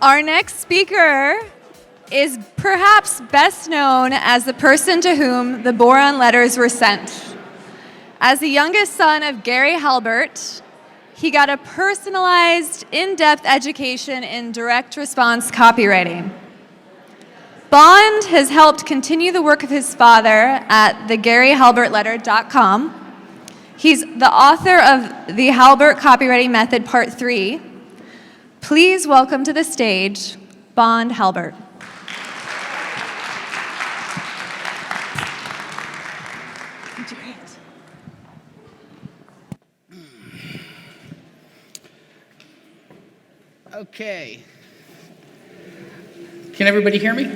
Our next speaker is perhaps best known as the person to whom the Boron letters were sent. As the youngest son of Gary Halbert, he got a personalized, in-depth education in direct response copywriting. Bond has helped continue the work of his father at thegaryhalbertletter.com. He's the author of The Halbert Copywriting Method Part 3. Please welcome to the stage, Bond Halbert. Okay. Can everybody hear me?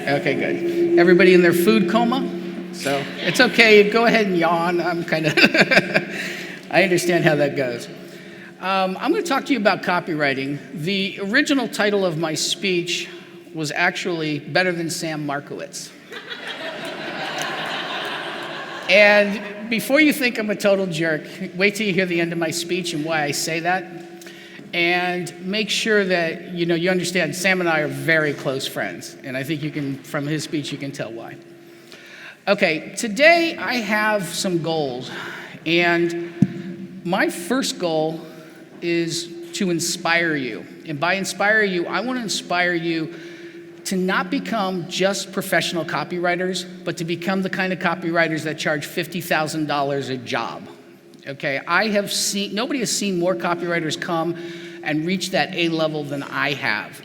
Okay, good. Everybody in their food coma? So it's okay. Go ahead and yawn. I'm kind of, I understand how that goes. I'm going to talk to you about copywriting. The original title of my speech was actually Better Than Sam Markowitz. And before you think I'm a total jerk, wait till you hear the end of my speech and why I say that. And make sure that you understand Sam and I are very close friends. And I think you can, from his speech, you can tell why. Okay, today I have some goals. And my first goal is to inspire you. And by inspire you, I want to inspire you to not become just professional copywriters, but to become the kind of copywriters that charge $50,000 a job. Okay, nobody has seen more copywriters come and reach that A level than I have.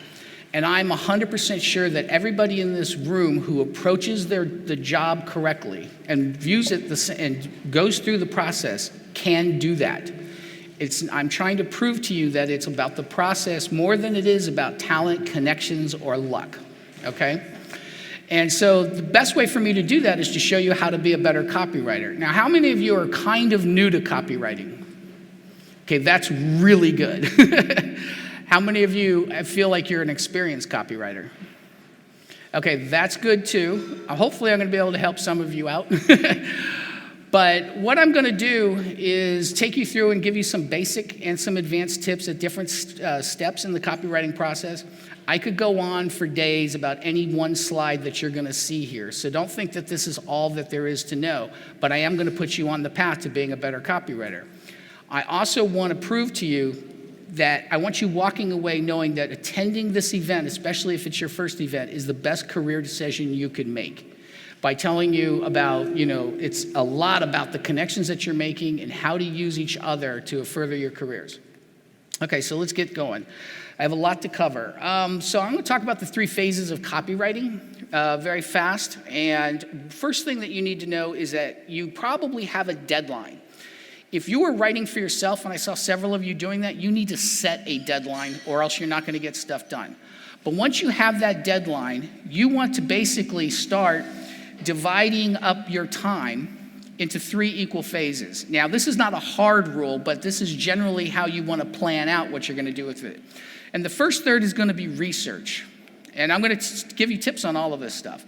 And I'm 100% sure that everybody in this room who approaches the job correctly and views it and goes through the process can do that. I'm trying to prove to you that it's about the process more than it is about talent, connections, or luck, okay? And so the best way for me to do that is to show you how to be a better copywriter. Now, how many of you are kind of new to copywriting? Okay, that's really good. How many of you feel like you're an experienced copywriter? Okay, that's good too. Hopefully I'm going to be able to help some of you out. But what I'm going to do is take you through and give you some basic and some advanced tips at different steps in the copywriting process. I could go on for days about any one slide that you're going to see here. So don't think that this is all that there is to know, but I am going to put you on the path to being a better copywriter. I also want to prove to you that I want you walking away knowing that attending this event, especially if it's your first event, is the best career decision you could make. By telling you about, it's a lot about the connections that you're making and how to use each other to further your careers. Okay, so let's get going. I have a lot to cover. So I'm going to talk about the 3 phases of copywriting very fast. And first thing that you need to know is that you probably have a deadline. If you are writing for yourself, and I saw several of you doing that, you need to set a deadline or else you're not going to get stuff done. But once you have that deadline, you want to basically start dividing up your time into 3 equal phases. Now, this is not a hard rule, but this is generally how you want to plan out what you're going to do with it. And the first third is going to be research. And I'm going to give you tips on all of this stuff.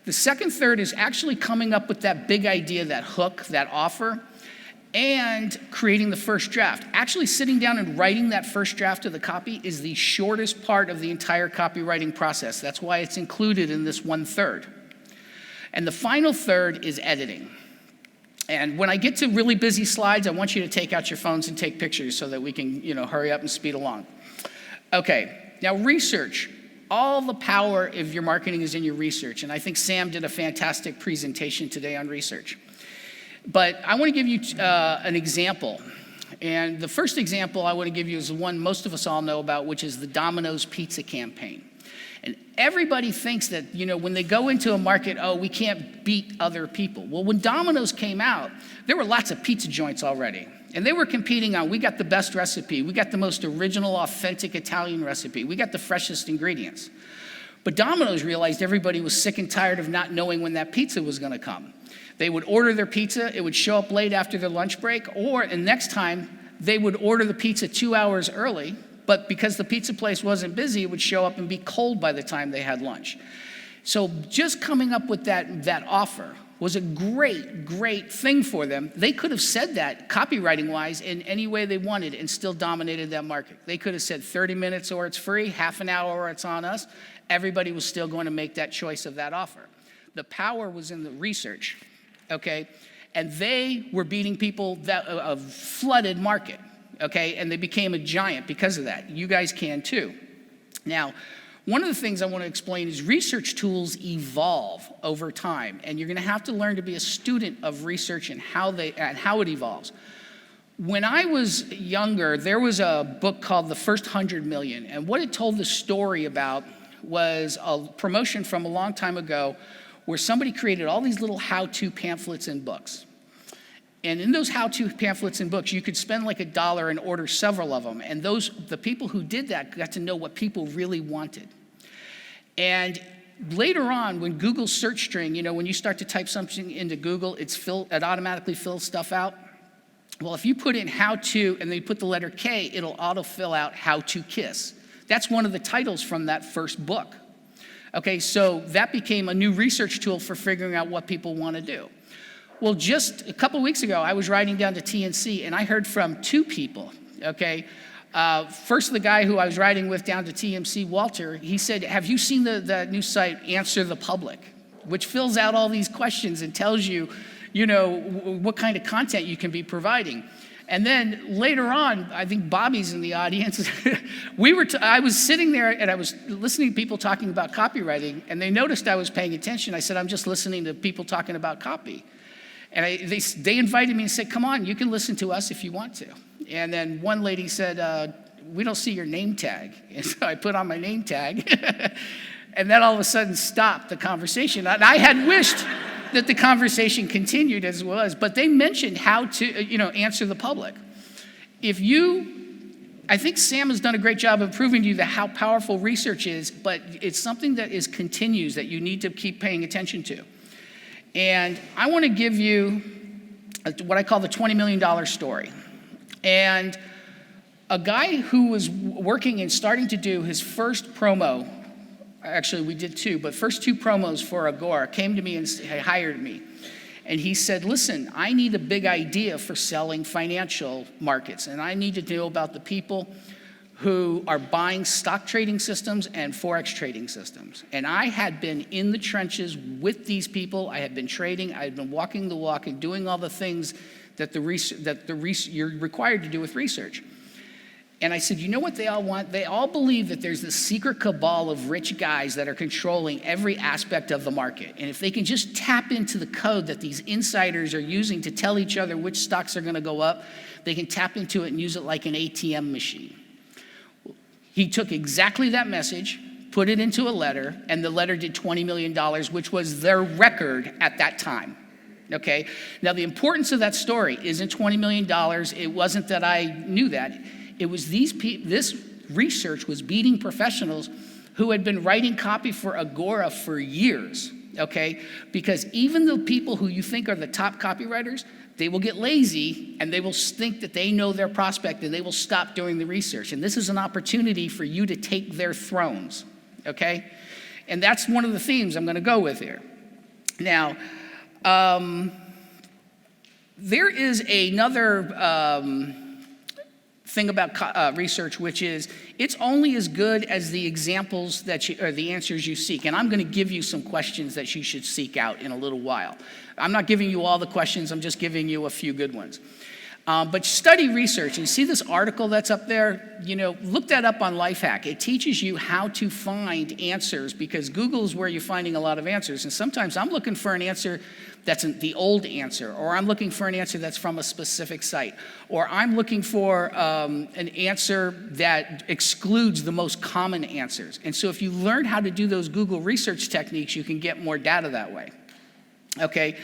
The second third is actually coming up with that big idea, that hook, that offer, and creating the first draft. Actually sitting down and writing that first draft of the copy is the shortest part of the entire copywriting process. That's why it's included in this 1/3. And the final third is editing. And when I get to really busy slides, I want you to take out your phones and take pictures so that we can, hurry up and speed along. Okay, now research. All the power of your marketing is in your research. And I think Sam did a fantastic presentation today on research. But I want to give you an example. And the first example I want to give you is the one most of us all know about, which is the Domino's Pizza campaign. And everybody thinks that, when they go into a market, we can't beat other people. Well, when Domino's came out, there were lots of pizza joints already. And they were competing on, we got the best recipe, we got the most original, authentic Italian recipe, we got the freshest ingredients. But Domino's realized everybody was sick and tired of not knowing when that pizza was going to come. They would order their pizza, it would show up late after their lunch break, and next time they would order the pizza 2 hours early, but because the pizza place wasn't busy, it would show up and be cold by the time they had lunch. So just coming up with that offer was a great thing for them. They could have said that copywriting-wise in any way they wanted and still dominated that market. They could have said 30 minutes or it's free, half an hour or it's on us. Everybody was still going to make that choice of that offer. The power was in the research, okay? And they were beating people that a flooded market, okay? And they became a giant because of that. You guys can too. Now, one of the things I want to explain is research tools evolve over time, and you're going to have to learn to be a student of research and how it evolves. When I was younger, there was a book called The First 100 Million, and what it told the story about was a promotion from a long time ago where somebody created all these little how-to pamphlets and books. And in those how-to pamphlets and books, you could spend like $1 and order several of them. And the people who did that got to know what people really wanted. And later on, when Google's search string, when you start to type something into Google, it automatically fills stuff out. Well, if you put in how to, and then you put the letter K, it'll auto-fill out how to kiss. That's one of the titles from that first book. Okay, so that became a new research tool for figuring out what people want to do. Well, just a couple weeks ago, I was riding down to TNC, and I heard from two people, okay? First, the guy who I was riding with down to TMC, Walter, he said, have you seen the new site, Answer the Public, which fills out all these questions and tells you, what kind of content you can be providing. And then later on, I think Bobby's in the audience. I was sitting there and I was listening to people talking about copywriting, and they noticed I was paying attention. I said, I'm just listening to people talking about copy. And they invited me and said, come on, you can listen to us if you want to. And then one lady said, we don't see your name tag. And so I put on my name tag. And then all of a sudden stopped the conversation. And I had wished that the conversation continued as it was, but they mentioned how to, answer the public. I think Sam has done a great job of proving to you how powerful research is, but it's something that continues that you need to keep paying attention to. And I want to give you what I call the $20 million story. And a guy who was working and starting to do his first promo, actually we did two, but first two promos for Agora, came to me and hired me. And he said, listen, I need a big idea for selling financial markets, and I need to know about the people who are buying stock trading systems and Forex trading systems. And I had been in the trenches with these people. I had been trading. I had been walking the walk and doing all the things that you're required to do with research. And I said, you know what they all want? They all believe that there's this secret cabal of rich guys that are controlling every aspect of the market. And if they can just tap into the code that these insiders are using to tell each other which stocks are going to go up, they can tap into it and use it like an ATM machine. He took exactly that message, put it into a letter, and the letter did $20 million, which was their record at that time. Okay? Now, the importance of that story isn't $20 million. It wasn't that I knew that. It was this research was beating professionals who had been writing copy for Agora for years, okay? Because even the people who you think are the top copywriters, they will get lazy and they will think that they know their prospect and they will stop doing the research. And this is an opportunity for you to take their thrones, okay? And that's one of the themes I'm going to go with here. Now, there is another thing about research, which is it's only as good as the examples or the answers you seek. And I'm going to give you some questions that you should seek out in a little while. I'm not giving you all the questions. I'm just giving you a few good ones. But study research. And see this article that's up there? Look that up on Lifehack. It teaches you how to find answers because Google is where you're finding a lot of answers. And sometimes I'm looking for an answer that's the old answer, or I'm looking for an answer that's from a specific site, or I'm looking for an answer that excludes the most common answers. And so if you learn how to do those Google research techniques, you can get more data that way. Okay,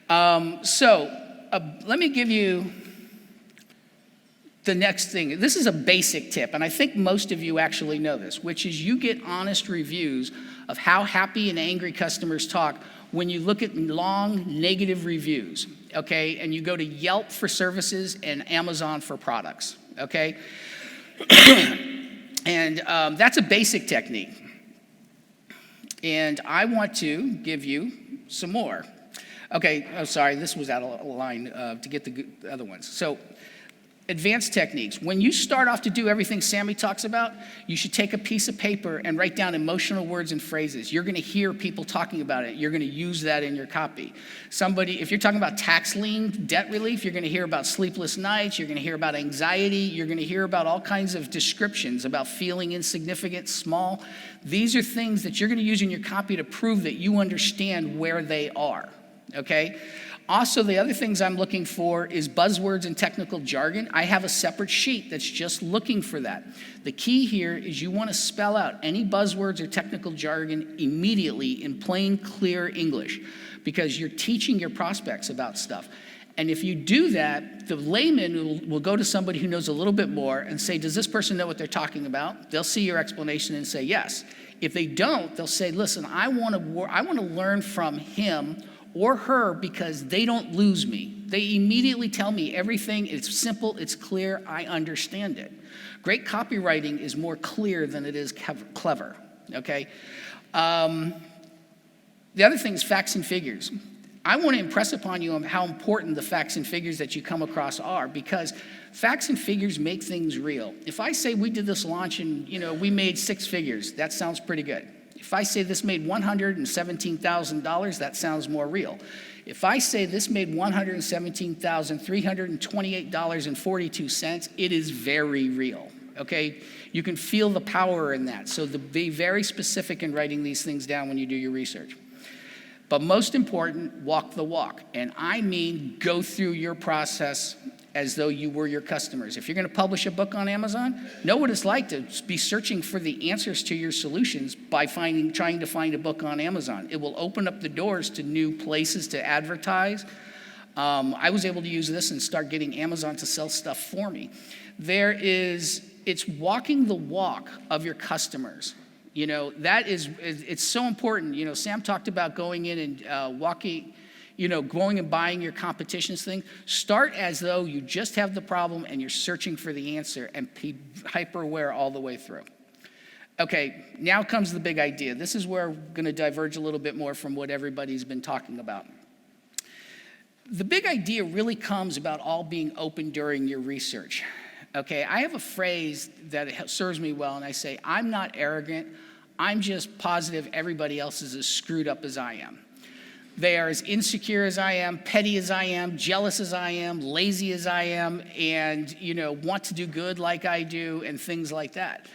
let me give you the next thing. This is a basic tip, and I think most of you actually know this, which is you get honest reviews of how happy and angry customers talk when you look at long negative reviews, okay? And you go to Yelp for services and Amazon for products, okay? And that's a basic technique. And I want to give you some more. Okay, oh, sorry, this was out of line to get the other ones. So, advanced techniques. When you start off to do everything Sammy talks about, you should take a piece of paper and write down emotional words and phrases. You're going to hear people talking about it. You're going to use that in your copy. If you're talking about tax lien, debt relief, you're going to hear about sleepless nights. You're going to hear about anxiety. You're going to hear about all kinds of descriptions about feeling insignificant, small. These are things that you're going to use in your copy to prove that you understand where they are, okay? Also, the other things I'm looking for is buzzwords and technical jargon. I have a separate sheet that's just looking for that. The key here is you want to spell out any buzzwords or technical jargon immediately in plain, clear English, because you're teaching your prospects about stuff. And if you do that, the layman will go to somebody who knows a little bit more and say, does this person know what they're talking about? They'll see your explanation and say yes. If they don't, they'll say, listen, I want to learn from him or her because they don't lose me. They immediately tell me everything. It's simple, it's clear, I understand it. Great copywriting is more clear than it is clever, okay? The other thing is facts and figures. I want to impress upon you how important the facts and figures that you come across are, because facts and figures make things real. If I say we did this launch and we made 6 figures, that sounds pretty good. If I say this made $117,000, that sounds more real. If I say this made $117,328.42, it is very real, okay? You can feel the power in that. So be very specific in writing these things down when you do your research. But most important, walk the walk. And I mean go through your process as though you were your customers. If you're going to publish a book on Amazon, know what it's like to be searching for the answers to your solutions by trying to find a book on Amazon. It will open up the doors to new places to advertise. I was able to use this and start getting Amazon to sell stuff for me. It's walking the walk of your customers. It's so important. Sam talked about going in and walking, going and buying your competition's thing. Start as though you just have the problem and you're searching for the answer, and be hyper aware all the way through. Okay, now comes the big idea. This is where we're going to diverge a little bit more from what everybody's been talking about. The big idea really comes about all being open during your research. Okay, I have a phrase that serves me well, and I say, I'm not arrogant. I'm just positive everybody else is as screwed up as I am. They are as insecure as I am, petty as I am, jealous as I am, lazy as I am, and want to do good like I do, and things like that.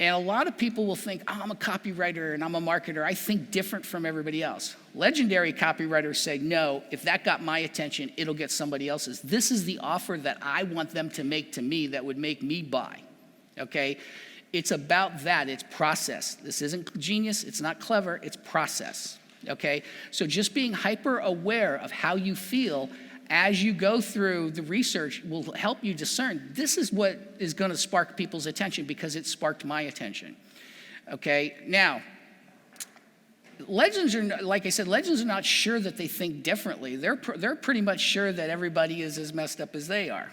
And a lot of people will think, I'm a copywriter and I'm a marketer. I think different from everybody else. Legendary copywriters say, no, if that got my attention, it'll get somebody else's. This is the offer that I want them to make to me that would make me buy, okay? It's about that. It's process. This isn't genius. It's not clever. It's process, okay? So just being hyper aware of how you feel as you go through the research will help you discern this is what is going to spark people's attention, because it sparked my attention, okay? Now, legends are, like I said, legends are not sure that they think differently. They're pretty much sure that everybody is as messed up as they are.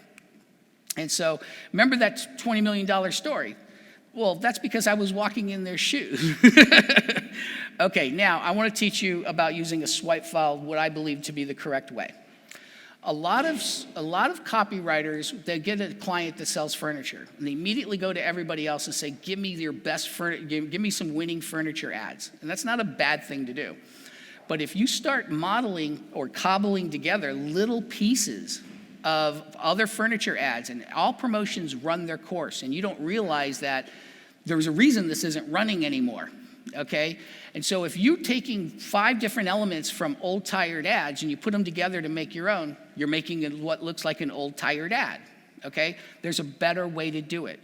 And so remember that $20 million story. Well, that's because I was walking in their shoes. Okay, now I want to teach you about using a swipe file, what I believe to be the correct way. A lot of copywriters, they get a client that sells furniture, and they immediately go to everybody else and say, give me your best give me some winning furniture ads. And that's not a bad thing to do. But if you start modeling or cobbling together little pieces of other furniture ads, and all promotions run their course, and you don't realize that there's a reason this isn't running anymore, okay? And so if you're taking 5 different elements from old tired ads and you put them together to make your own, you're making what looks like an old tired ad, okay? There's a better way to do it.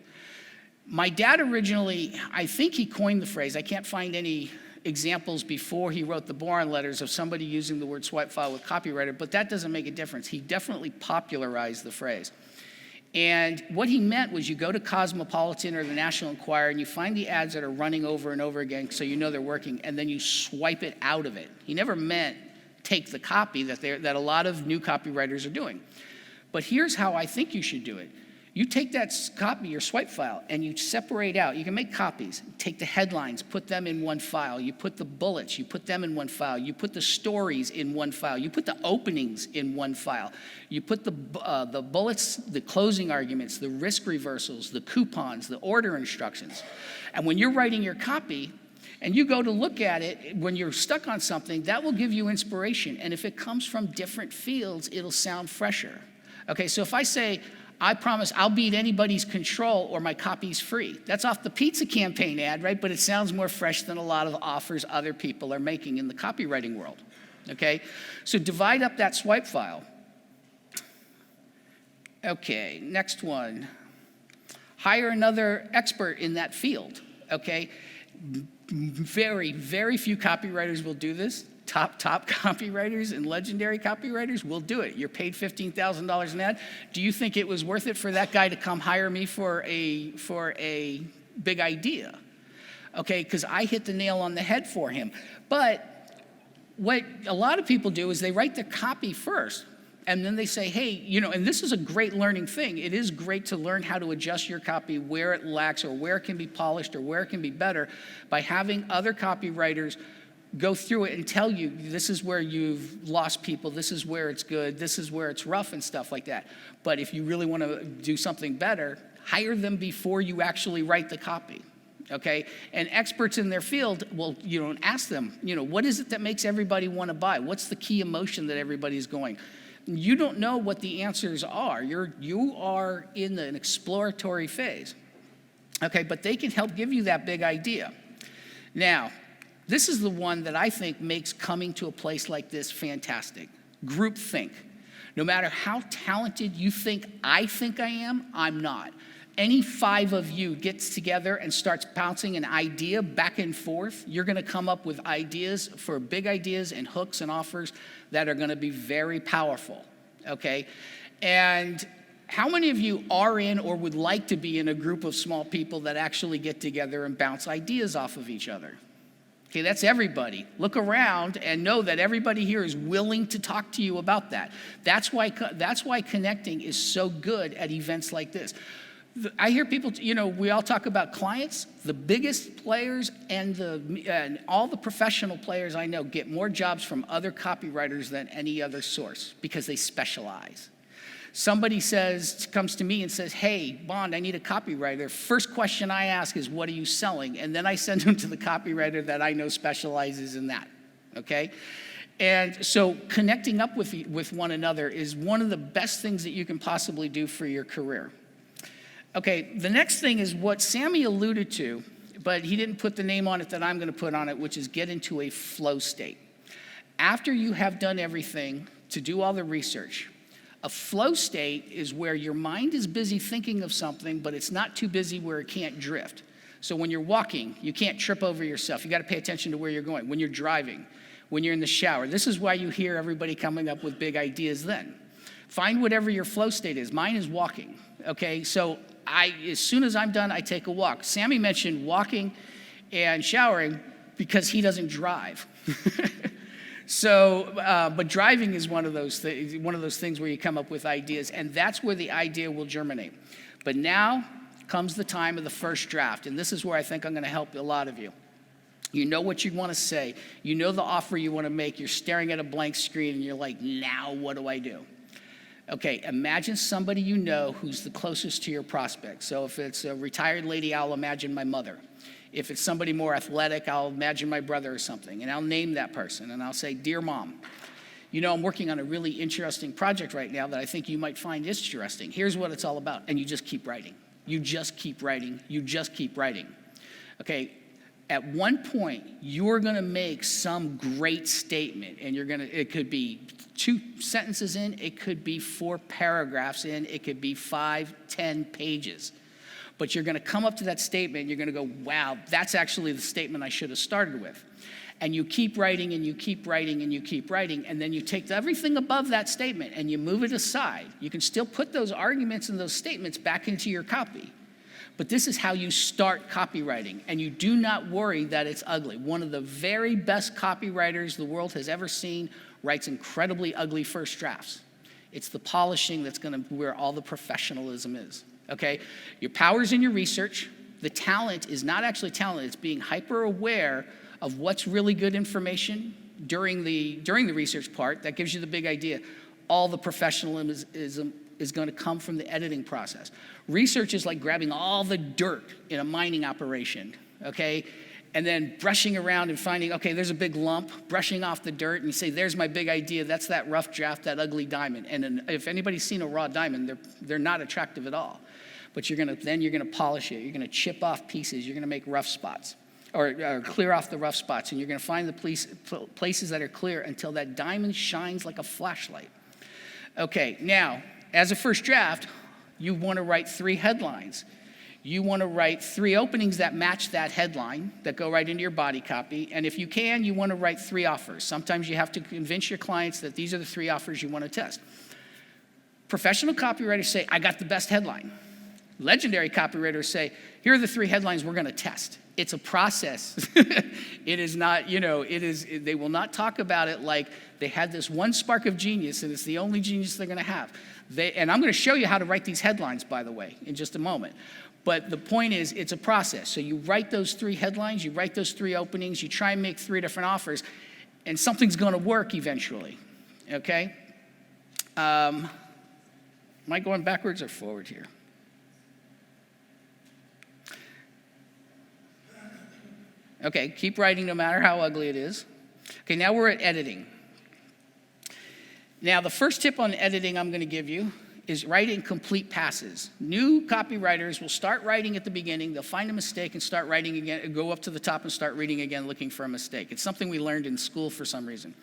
My dad originally, I think he coined the phrase. I can't find any examples before he wrote the Boron letters of somebody using the word swipe file with copywriter, but that doesn't make a difference. He definitely popularized the phrase. And what he meant was you go to Cosmopolitan or the National Enquirer and you find the ads that are running over and over again so you know they're working, and then you swipe it out of it. He never meant take the copy that a lot of new copywriters are doing. But here's how I think you should do it. You take that copy, your swipe file, and you separate out. You can make copies. Take the headlines, put them in one file. You put the bullets, you put them in one file. You put the stories in one file. You put the openings in one file. You put the bullets, the closing arguments, the risk reversals, the coupons, the order instructions. And when you're writing your copy, and you go to look at it, when you're stuck on something, that will give you inspiration. And if it comes from different fields, it'll sound fresher. Okay, so if I say, I promise I'll beat anybody's control or my copy's free. That's off the pizza campaign ad, right? But it sounds more fresh than a lot of offers other people are making in the copywriting world, okay? So divide up that swipe file. Okay, next one. Hire another expert in that field, okay? Very, very few copywriters will do this. Top copywriters and legendary copywriters will do it. You're paid $15,000 an ad. Do you think it was worth it for that guy to come hire me for a big idea? Okay, because I hit the nail on the head for him. But what a lot of people do is they write the copy first, and then they say, hey, and this is a great learning thing. It is great to learn how to adjust your copy where it lacks or where it can be polished or where it can be better by having other copywriters go through it and tell you, this is where you've lost people, this is where it's good, this is where it's rough and stuff like that. But if you really want to do something better, hire them before you actually write the copy, okay? And experts in their field will, ask them, what is it that makes everybody want to buy? What's the key emotion that everybody's going? You don't know what the answers are. You are in an exploratory phase, okay? But they can help give you that big idea. Now, this is the one that I think makes coming to a place like this fantastic. Groupthink. No matter how talented you think I am, I'm not. Any 5 of you gets together and starts bouncing an idea back and forth, you're going to come up with ideas for big ideas and hooks and offers that are going to be very powerful, okay? And how many of you are in or would like to be in a group of small people that actually get together and bounce ideas off of each other? Okay, that's everybody. Look around and know that everybody here is willing to talk to you about that. That's why connecting is so good at events like this. I hear people, we all talk about clients. The biggest players and all the professional players I know get more jobs from other copywriters than any other source because they specialize. Somebody comes to me and says, hey, Bond, I need a copywriter. First question I ask is, what are you selling? And then I send them to the copywriter that I know specializes in that, okay? And so connecting up with one another is one of the best things that you can possibly do for your career. Okay, the next thing is what Sammy alluded to, but he didn't put the name on it that I'm going to put on it, which is get into a flow state. After you have done everything to do all the research, a flow state is where your mind is busy thinking of something, but it's not too busy where it can't drift. So when you're walking, you can't trip over yourself. You got to pay attention to where you're going. When you're driving, when you're in the shower. This is why you hear everybody coming up with big ideas then. Find whatever your flow state is. Mine is walking, okay? So as soon as I'm done, I take a walk. Sammy mentioned walking and showering because he doesn't drive. So, but driving is one of those things where you come up with ideas, and that's where the idea will germinate. But now comes the time of the first draft, and this is where I think I'm going to help a lot of you. You know what you want to say. You know the offer you want to make. You're staring at a blank screen, and you're like, now what do I do? Okay, imagine somebody you know who's the closest to your prospect. So if it's a retired lady, I'll imagine my mother. If it's somebody more athletic, I'll imagine my brother or something, and I'll name that person, and I'll say, Dear Mom, I'm working on a really interesting project right now that I think you might find interesting. Here's what it's all about, and you just keep writing. You just keep writing. You just keep writing. Okay, at one point, you're going to make some great statement, and it could be 2 sentences in, it could be 4 paragraphs in, it could be 5, 10 pages. But you're going to come up to that statement, and you're going to go, wow, that's actually the statement I should have started with. And you keep writing, and you keep writing, and you keep writing, and then you take everything above that statement, and you move it aside. You can still put those arguments and those statements back into your copy. But this is how you start copywriting, and you do not worry that it's ugly. One of the very best copywriters the world has ever seen writes incredibly ugly first drafts. It's the polishing that's going to where all the professionalism is, okay? Your power's in your research. The talent is not actually talent. It's being hyper aware of what's really good information during the research part. That gives you the big idea. All the professionalism is going to come from the editing process. Research is like grabbing all the dirt in a mining operation, okay? And then brushing around and finding, okay, there's a big lump, brushing off the dirt, and you say, there's my big idea. That's that rough draft, that ugly diamond. And if anybody's seen a raw diamond, they're not attractive at all. But you're gonna polish it. You're gonna chip off pieces. You're gonna make rough spots, or clear off the rough spots. And you're gonna find the places that are clear until that diamond shines like a flashlight. Okay, now, as a first draft, you wanna write 3 headlines. You want to write 3 openings that match that headline, that go right into your body copy. And if you can, you want to write 3 offers. Sometimes you have to convince your clients that these are the 3 offers you want to test. Professional copywriters say, I got the best headline. Legendary copywriters say, here are the 3 headlines we're going to test. It's a process. It is not, they will not talk about it like they had this one spark of genius and it's the only genius they're going to have. And I'm going to show you how to write these headlines, by the way, in just a moment. But the point is, it's a process. So you write those 3 headlines, you write those 3 openings, you try and make 3 different offers, and something's going to work eventually, okay? Am I going backwards or forward here? Okay, keep writing no matter how ugly it is. Okay, now we're at editing. Now, the first tip on editing I'm going to give you is write in complete passes. New copywriters will start writing at the beginning, they'll find a mistake and start writing again, go up to the top and start reading again looking for a mistake. It's something we learned in school for some reason.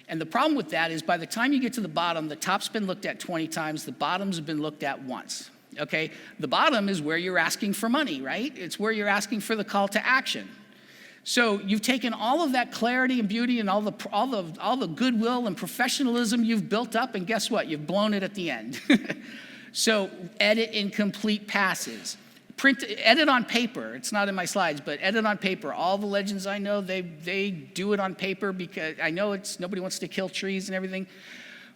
And the problem with that is by the time you get to the bottom, the top's been looked at 20 times, the bottoms have been looked at once, okay? The bottom is where you're asking for money, right? It's where you're asking for the call to action. So you've taken all of that clarity and beauty and all the goodwill and professionalism you've built up, and guess what? You've blown it at the end. So edit in complete passes. Edit on paper. It's not in my slides, but edit on paper. All the legends I know, they do it on paper because I know nobody wants to kill trees and everything,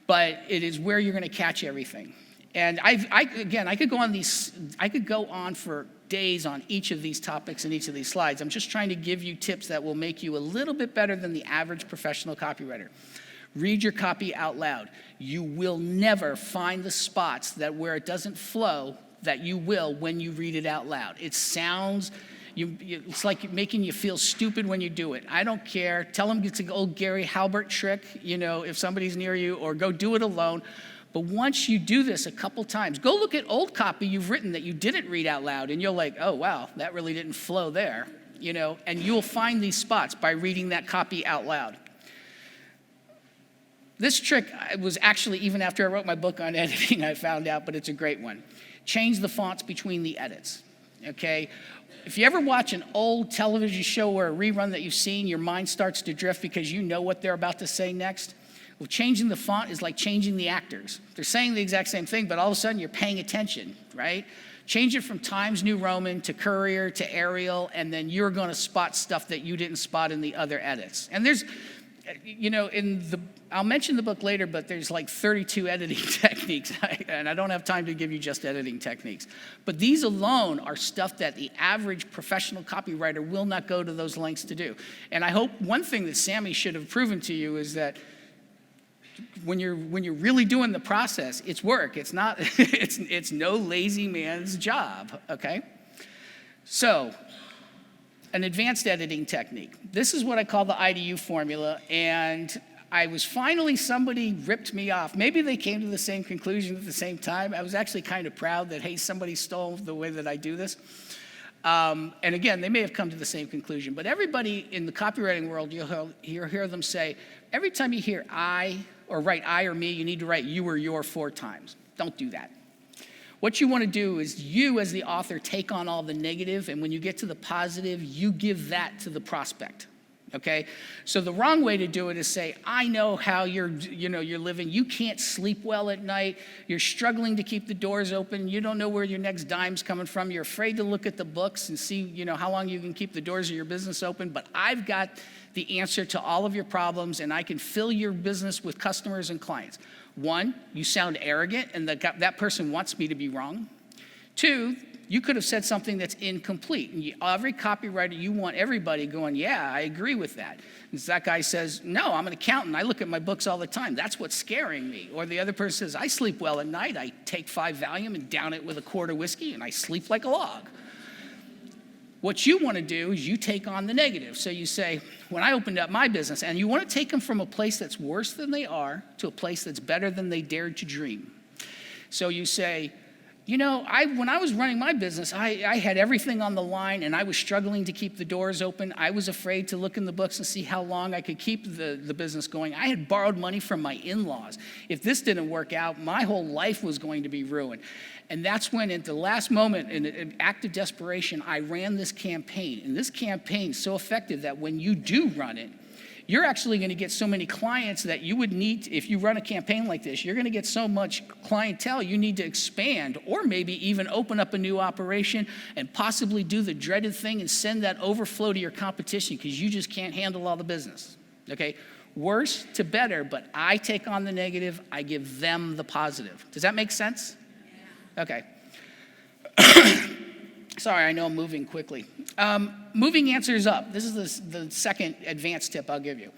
but it is where you're going to catch everything. And I could go on for days on each of these topics and each of these slides. I'm just trying to give you tips that will make you a little bit better than the average professional copywriter. Read your copy out loud. You will never find the spots where it doesn't flow that you will when you read it out loud. It sounds, it's like making you feel stupid when you do it. I don't care. Tell them it's an old Gary Halbert trick, if somebody's near you, or go do it alone. But once you do this a couple times, go look at old copy you've written that you didn't read out loud, and you're like, oh, wow, that really didn't flow there, and you'll find these spots by reading that copy out loud. This trick was actually, even after I wrote my book on editing, I found out, but it's a great one. Change the fonts between the edits, okay? If you ever watch an old television show or a rerun that you've seen, your mind starts to drift because you know what they're about to say next. Well, changing the font is like changing the actors. They're saying the exact same thing, but all of a sudden you're paying attention, right? Change it from Times New Roman to Courier to Arial, and then you're going to spot stuff that you didn't spot in the other edits. And there's, I'll mention the book later, but there's like 32 editing techniques, and I don't have time to give you just editing techniques. But these alone are stuff that the average professional copywriter will not go to those lengths to do. And I hope one thing that Sammy should have proven to you is that when you're really doing the process, it's work. It's not. it's no lazy man's job. Okay. So, an advanced editing technique. This is what I call the IDU formula, and I was finally, somebody ripped me off. Maybe they came to the same conclusion at the same time. I was actually kind of proud that, hey, somebody stole the way that I do this. And again, they may have come to the same conclusion, but everybody in the copywriting world, you'll hear them say, every time you hear I, or write I or me, you need to write you or your 4 times. Don't do that. What you want to do is you, as the author, take on all the negative, and when you get to the positive, you give that to the prospect. Okay? So the wrong way to do it is say, I know how you're living. You can't sleep well at night. You're struggling to keep the doors open. You don't know where your next dime's coming from. You're afraid to look at the books and see, how long you can keep the doors of your business open. But I've got the answer to all of your problems, and I can fill your business with customers and clients. One, you sound arrogant and that person wants me to be wrong. Two, you could have said something that's incomplete. And every copywriter, you want everybody going, yeah, I agree with that. And that guy says, no, I'm an accountant. I look at my books all the time. That's what's scaring me. Or the other person says, I sleep well at night. I take 5 Valium and down it with a quart of whiskey, and I sleep like a log. What you want to do is you take on the negative. So you say, when I opened up my business, and you want to take them from a place that's worse than they are to a place that's better than they dared to dream. So you say, you know, when I was running my business, I had everything on the line, and I was struggling to keep the doors open. I was afraid to look in the books and see how long I could keep the business going. I had borrowed money from my in-laws. If this didn't work out, my whole life was going to be ruined. And that's when, at the last moment, in an act of desperation, I ran this campaign. And this campaign is so effective that when you do run it, you're actually going to get so many clients that you would need, if you run a campaign like this, you're going to get so much clientele you need to expand, or maybe even open up a new operation and possibly do the dreaded thing and send that overflow to your competition because you just can't handle all the business, okay? Worse to better, but I take on the negative, I give them the positive. Does that make sense? Okay. Sorry, I know I'm moving quickly. Moving answers up. This is the second advanced tip I'll give you.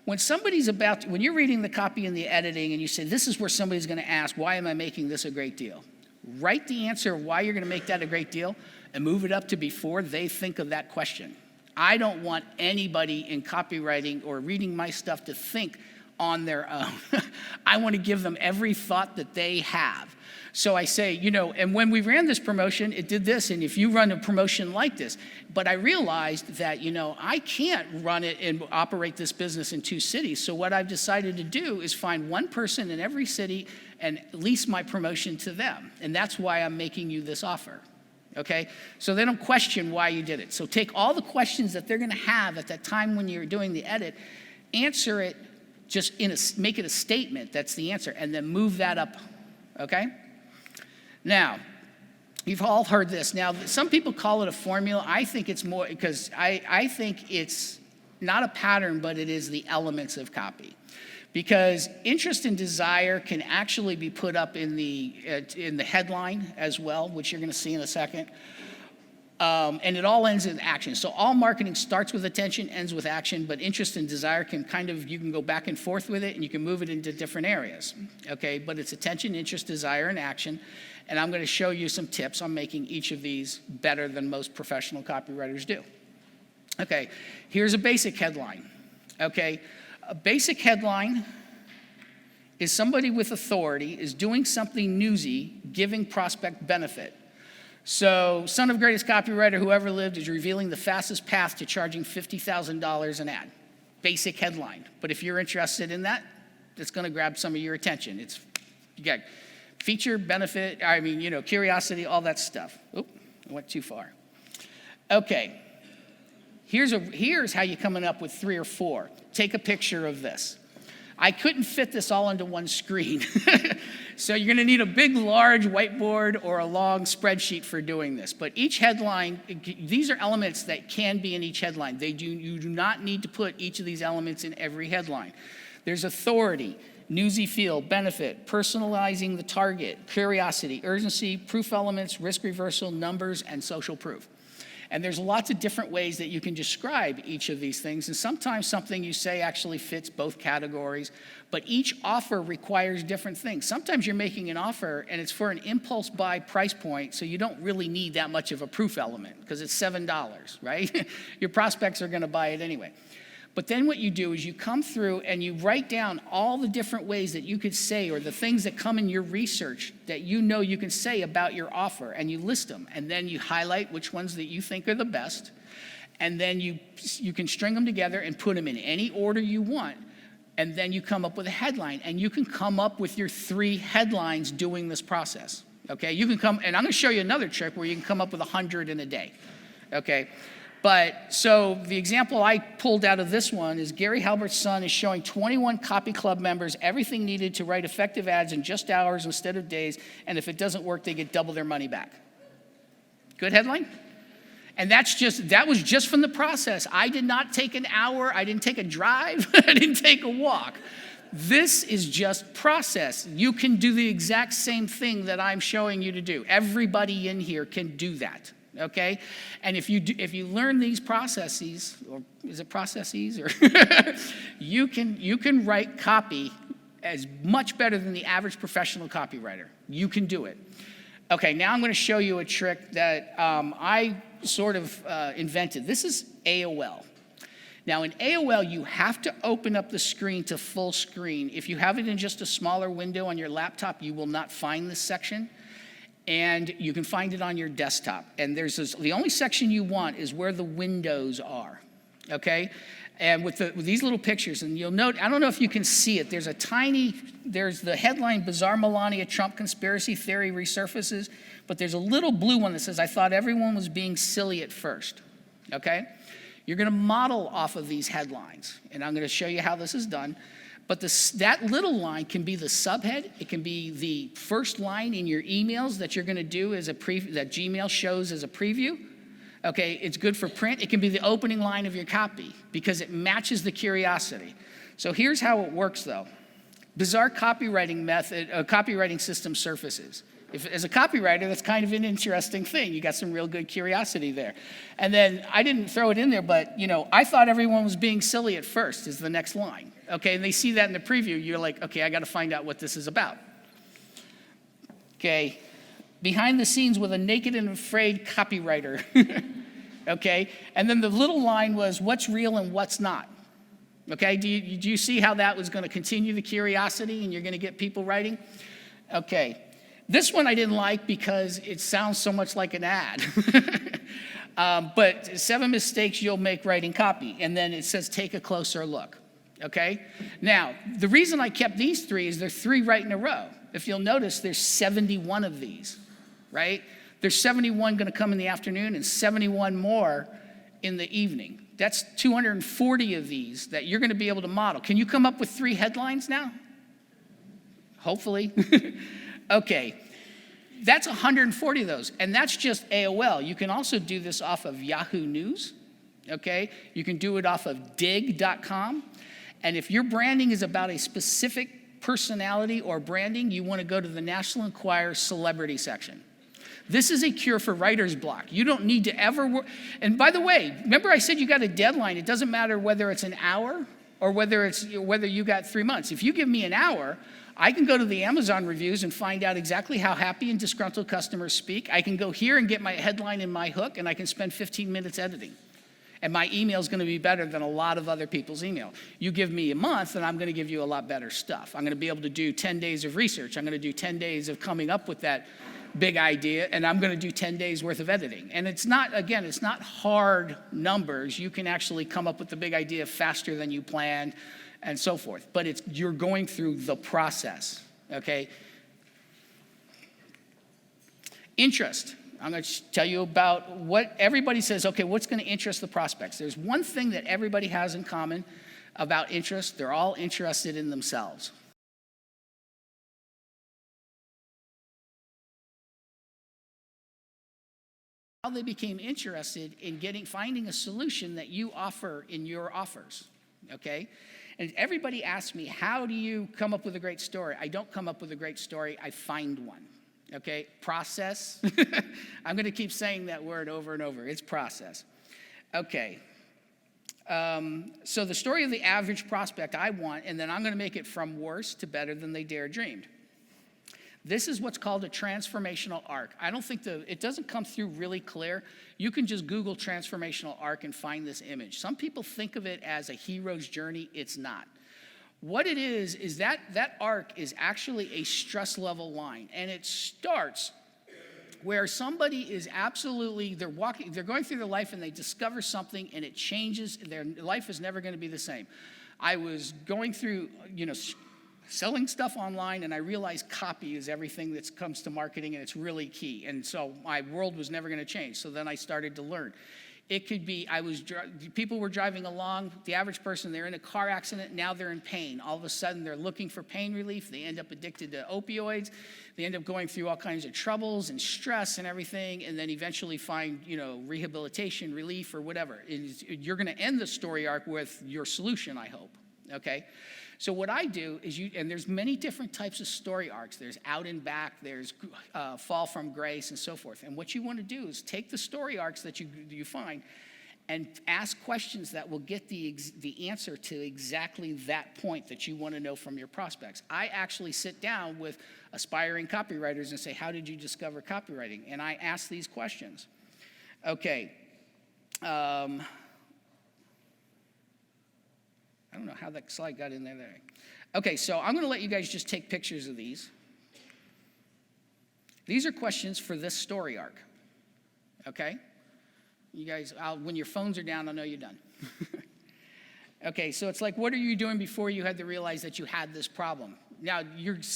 When you're reading the copy and the editing and you say, this is where somebody's going to ask, why am I making this a great deal? Write the answer of why you're going to make that a great deal and move it up to before they think of that question. I don't want anybody in copywriting or reading my stuff to think on their own. I want to give them every thought that they have. So I say, you know, and when we ran this promotion, it did this, and if you run a promotion like this, but I realized that, you know, I can't run it and operate this business in 2 cities. So what I've decided to do is find one person in every city and lease my promotion to them. And that's why I'm making you this offer. Okay? So they don't question why you did it. So take all the questions that they're going to have at that time when you're doing the edit, answer it, just make it a statement, that's the answer, and then move that up. Okay? Now, you've all heard this. Now, some people call it a formula. I think it's more, because I think it's not a pattern, but it is the elements of copy. Because interest and desire can actually be put up in the headline as well, which you're going to see in a second. And it all ends in action. So all marketing starts with attention, ends with action, but interest and desire you can go back and forth with it, and you can move it into different areas, okay? But it's attention, interest, desire, and action. And I'm going to show you some tips on making each of these better than most professional copywriters do. Okay, here's a basic headline, okay? A basic headline is somebody with authority is doing something newsy, giving prospect benefit. So, son of greatest copywriter who ever lived is revealing the fastest path to charging $50,000 an ad. Basic headline. But if you're interested in that, it's going to grab some of your attention. You got feature, benefit, curiosity, all that stuff. Oop, I went too far. Okay. Here's how you're coming up with 3 or 4. Take a picture of this. I couldn't fit this all into one screen. So you're going to need a big, large whiteboard or a long spreadsheet for doing this. But each headline, these are elements that can be in each headline. You do not need to put each of these elements in every headline. There's authority, newsy feel, benefit, personalizing the target, curiosity, urgency, proof elements, risk reversal, numbers, and social proof. And there's lots of different ways that you can describe each of these things. And sometimes something you say actually fits both categories. But each offer requires different things. Sometimes you're making an offer and it's for an impulse buy price point, so you don't really need that much of a proof element because it's $7, right? Your prospects are going to buy it anyway. But then what you do is you come through and you write down all the different ways that you could say, or the things that come in your research that you know you can say about your offer, and you list them. And then you highlight which ones that you think are the best. And then you can string them together and put them in any order you want. And then you come up with a headline. And you can come up with your 3 headlines doing this process. Okay, you can come, and I'm going to show you another trick where you can come up with 100 in a day. Okay. But so the example I pulled out of this one is Gary Halbert's son is showing 21 Copy Club members everything needed to write effective ads in just hours instead of days, and if it doesn't work, they get double their money back. Good headline? And that was just from the process. I did not take an hour, I didn't take a drive, I didn't take a walk. This is just process. You can do the exact same thing that I'm showing you to do. Everybody in here can do that, okay? And if you learn these processes, or is it processes, or you can write copy as much better than the average professional copywriter. You can do it. Okay, now I'm going to show you a trick that I sort of invented. This is AOL. Now in AOL, you have to open up the screen to full screen. If you have it in just a smaller window on your laptop, you will not find this section. And you can find it on your desktop. And the only section you want is where the windows are, okay? And with these little pictures, and you'll note, I don't know if you can see it, there's the headline, Bizarre Melania Trump Conspiracy Theory Resurfaces, but there's a little blue one that says, I thought everyone was being silly at first, okay? You're gonna model off of these headlines, and I'm gonna show you how this is done. But that little line can be the subhead. It can be the first line in your emails that you're gonna do as that Gmail shows as a preview. Okay, it's good for print. It can be the opening line of your copy because it matches the curiosity. So here's how it works though. Bizarre copywriting system surfaces. As a copywriter, that's kind of an interesting thing. You got some real good curiosity there. And then I didn't throw it in there, but I thought everyone was being silly at first is the next line. Okay, and they see that in the preview. You're like, okay, I got to find out what this is about. Okay, behind the scenes with a naked and afraid copywriter. Okay, and then the little line was what's real and what's not. Okay, do you see how that was going to continue the curiosity and you're going to get people writing? Okay, this one I didn't like because it sounds so much like an ad. But 7 mistakes you'll make writing copy, and then it says take a closer look. Okay, now the reason I kept these 3 is they're 3 right in a row. If you'll notice, there's 71 of these, right? There's 71 going to come in the afternoon and 71 more in the evening. That's 240 of these that you're going to be able to model. Can you come up with 3 headlines now? Hopefully. Okay, that's 140 of those, and that's just AOL. You can also do this off of Yahoo News, okay? You can do it off of Digg.com, and if your branding is about a specific personality or branding, you want to go to the National Enquirer celebrity section. This is a cure for writer's block. You don't need to ever work. And by the way, remember I said you got a deadline. It doesn't matter whether it's an hour or whether you got 3 months. If you give me an hour, I can go to the Amazon reviews and find out exactly how happy and disgruntled customers speak. I can go here and get my headline and my hook, and I can spend 15 minutes editing. And my email is going to be better than a lot of other people's email. You give me a month, and I'm going to give you a lot better stuff. I'm going to be able to do 10 days of research. I'm going to do 10 days of coming up with that big idea, and I'm going to do 10 days worth of editing. And it's not hard numbers. You can actually come up with the big idea faster than you planned and so forth. But you're going through the process, okay? Interest. I'm going to tell you about what everybody says, okay, what's going to interest the prospects? There's one thing that everybody has in common about interest. They're all interested in themselves. How they became interested in finding a solution that you offer in your offers, okay? And everybody asks me, how do you come up with a great story? I don't come up with a great story, I find one, okay? Process. I'm gonna keep saying that word over and over. It's process. Okay. So the story of the average prospect I want, and then I'm gonna make it from worse to better than they dare dreamed. This is what's called a transformational arc. I don't think it doesn't come through really clear. You can just Google transformational arc and find this image. Some people think of it as a hero's journey. It's not. What it is that arc is actually a stress level line, and it starts where somebody is absolutely, they're going through their life and they discover something and it changes. Their life is never going to be the same. I was going through, selling stuff online, and I realized copy is everything that comes to marketing, and it's really key. And so my world was never going to change. So then I started to learn. It could be people were driving along, the average person, they're in a car accident, now they're in pain. All of a sudden, they're looking for pain relief. They end up addicted to opioids. They end up going through all kinds of troubles and stress and everything, and then eventually find, rehabilitation, relief, or whatever. You're going to end the story arc with your solution, I hope. Okay? So what I do is and there's many different types of story arcs. There's out and back, there's fall from grace, and so forth. And what you want to do is take the story arcs that you find and ask questions that will get the answer to exactly that point that you want to know from your prospects. I actually sit down with aspiring copywriters and say, how did you discover copywriting? And I ask these questions. Okay. I don't know how that slide got in there. Okay, so I'm going to let you guys just take pictures of these. These are questions for this story arc. Okay? You guys, when your phones are down, I'll know you're done. Okay, so it's like, what are you doing before you had to realize that you had this problem? Now,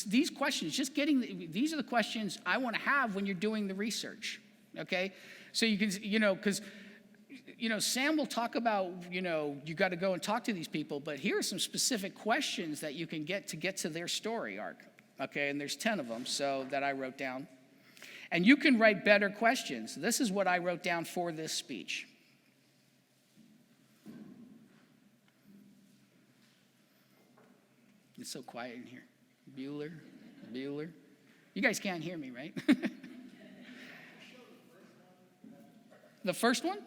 these questions, these are the questions I want to have when you're doing the research. Okay? So you can, because Sam will talk about, you got to go and talk to these people, but here are some specific questions that you can get to their story arc, okay? And there's 10 of them, so that I wrote down. And you can write better questions. This is what I wrote down for this speech. It's so quiet in here. Bueller. You guys can't hear me, right? The first one?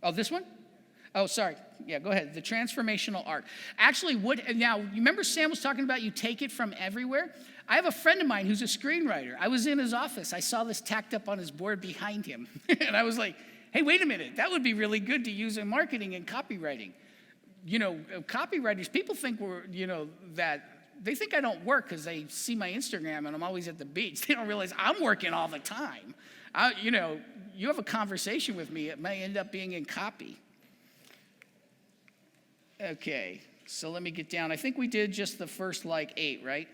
Oh, this one? Oh, sorry. Yeah, go ahead. The transformational arc. Actually, now, you remember Sam was talking about you take it from everywhere? I have a friend of mine who's a screenwriter. I was in his office. I saw this tacked up on his board behind him. And I was like, hey, wait a minute. That would be really good to use in marketing and copywriting. Copywriters, people think that they think I don't work because they see my Instagram and I'm always at the beach. They don't realize I'm working all the time. You have a conversation with me, it may end up being in copy. Okay, so let me get down. I think we did just the first 8, right?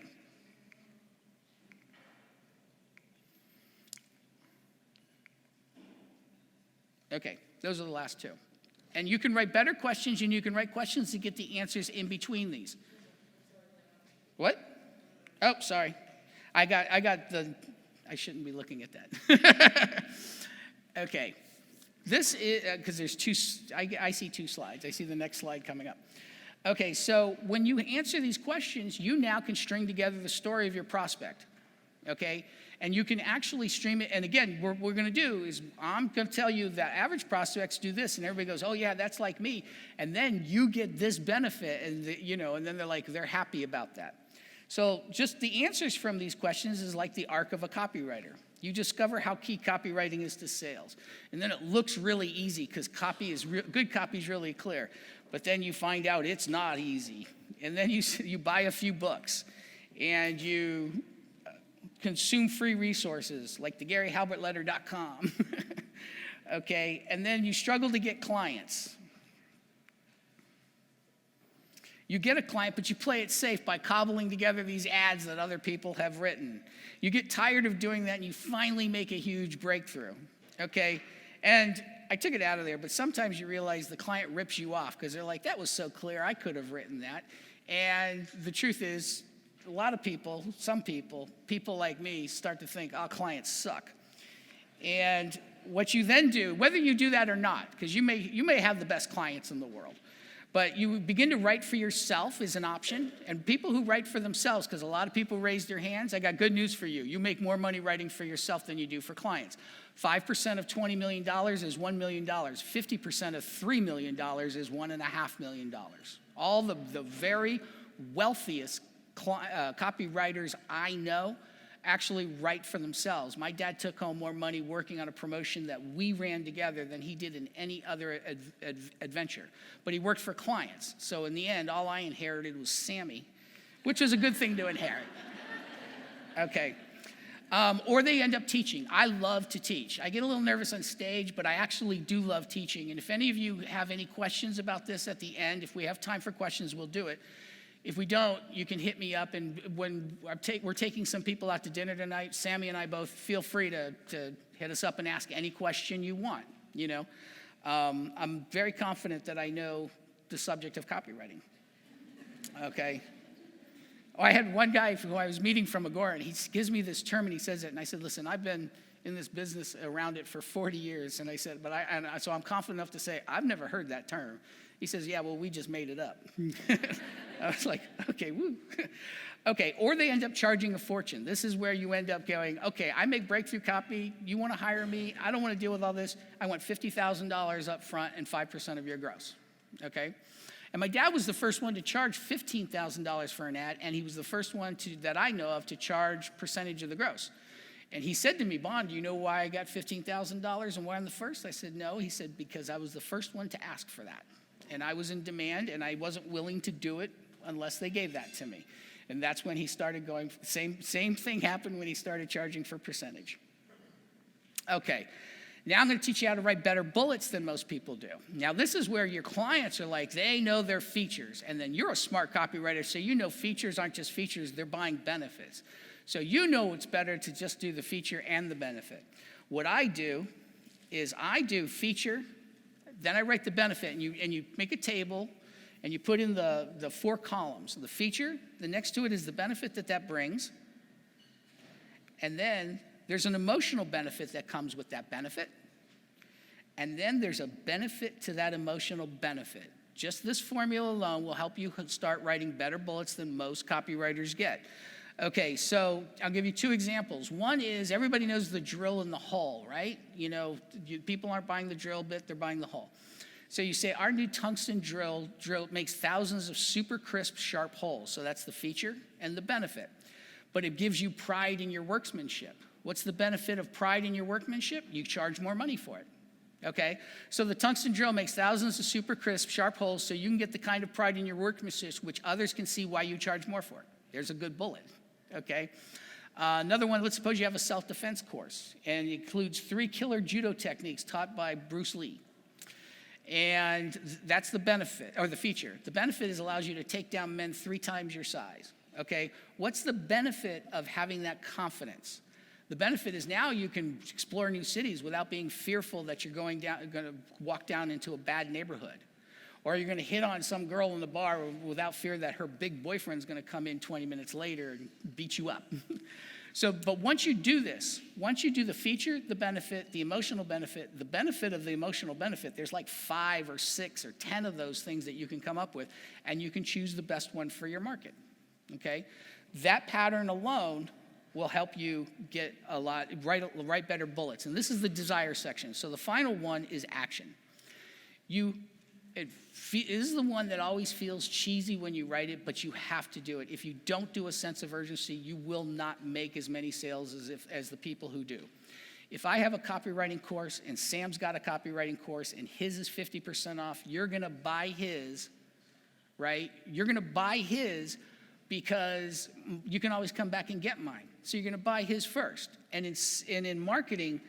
Okay, those are the last 2. And you can write better questions, and you can write questions to get the answers in between these. What? Oh, sorry. I shouldn't be looking at that. Okay. This is, because there's 2, I see 2 slides. I see the next slide coming up. Okay, so when you answer these questions, you now can string together the story of your prospect. Okay? And you can actually stream it. And again, what we're going to do is I'm going to tell you that average prospects do this, and everybody goes, oh, yeah, that's like me. And then you get this benefit, and and then they're happy about that. So just the answers from these questions is like the arc of a copywriter. You discover how key copywriting is to sales. And then it looks really easy because good copy is really clear. But then you find out it's not easy. And then you buy a few books and you consume free resources like the GaryHalbertLetter.com. Okay, and then you struggle to get clients. You get a client, but you play it safe by cobbling together these ads that other people have written. You get tired of doing that, and you finally make a huge breakthrough, okay? And I took it out of there, but sometimes you realize the client rips you off because they're like, that was so clear, I could have written that. And the truth is, a lot of people, some people like me, start to think, oh, clients suck. And what you then do, whether you do that or not, because you may have the best clients in the world, but you begin to write for yourself is an option. And people who write for themselves, because a lot of people raise their hands, I got good news for you. You make more money writing for yourself than you do for clients. 5% of $20 million is $1 million. 50% of $3 million is $1.5 million. All the very wealthiest copywriters I know actually write for themselves. My dad took home more money working on a promotion that we ran together than he did in any other adventure. But he worked for clients. So in the end, all I inherited was Sammy, which was a good thing to inherit. Okay. Or they end up teaching. I love to teach. I get a little nervous on stage, but I actually do love teaching. And if any of you have any questions about this at the end, if we have time for questions, we'll do it. If we don't, you can hit me up, and when we're taking some people out to dinner tonight, Sammy and I both, feel free to hit us up and ask any question you want, I'm very confident that I know the subject of copywriting, okay? Oh, I had one guy who I was meeting from Agora, and he gives me this term, and he says it, and I said, listen, I've been in this business around it for 40 years, and I said, so I'm confident enough to say, I've never heard that term. He says, yeah, well, we just made it up. I was like, okay, woo. Okay, or they end up charging a fortune. This is where you end up going, okay, I make breakthrough copy. You want to hire me? I don't want to deal with all this. I want $50,000 up front and 5% of your gross, okay? And my dad was the first one to charge $15,000 for an ad, and he was the first one that I know of to charge percentage of the gross. And he said to me, Bon, do you know why I got $15,000 and why I'm the first? I said, no. He said, because I was the first one to ask for that. And I was in demand, and I wasn't willing to do it unless they gave that to me. And that's when he started going, same thing happened when he started charging for percentage. Okay, now I'm gonna teach you how to write better bullets than most people do. Now this is where your clients are like, they know their features, and then you're a smart copywriter, so you know features aren't just features, they're buying benefits. So you know it's better to just do the feature and the benefit. What I do is I do feature, then I write the benefit, and you make a table, and you put in the 4 columns. The feature, the next to it is the benefit that brings. And then there's an emotional benefit that comes with that benefit. And then there's a benefit to that emotional benefit. Just this formula alone will help you start writing better bullets than most copywriters get. Okay, so I'll give you 2 examples. One is everybody knows the drill and the hull, right? You know, people aren't buying the drill bit, they're buying the hull. So you say, our new tungsten drill makes thousands of super crisp, sharp holes. So that's the feature and the benefit. But it gives you pride in your workmanship. What's the benefit of pride in your workmanship? You charge more money for it. Okay? So the tungsten drill makes thousands of super crisp, sharp holes so you can get the kind of pride in your workmanship which others can see why you charge more for it. There's a good bullet. Okay? Another one, let's suppose you have a self-defense course, and it includes 3 killer judo techniques taught by Bruce Lee. And that's the benefit, or the feature. The benefit is allows you to take down men 3 times your size, okay? What's the benefit of having that confidence? The benefit is now you can explore new cities without being fearful that you're going to walk down into a bad neighborhood. Or you're going to hit on some girl in the bar without fear that her big boyfriend's going to come in 20 minutes later and beat you up. But once you do this, once you do the feature, the benefit, the emotional benefit, the benefit of the emotional benefit, there's like 5 or 6 or 10 of those things that you can come up with, and you can choose the best one for your market, okay? That pattern alone will help you get write better bullets. And this is the desire section. So the final one is action. This is the one that always feels cheesy when you write it, but you have to do it. If you don't do a sense of urgency, you will not make as many sales as the people who do. If I have a copywriting course and Sam's got a copywriting course and his is 50% off, you're going to buy his, right? You're going to buy his because you can always come back and get mine. So you're going to buy his first. And in marketing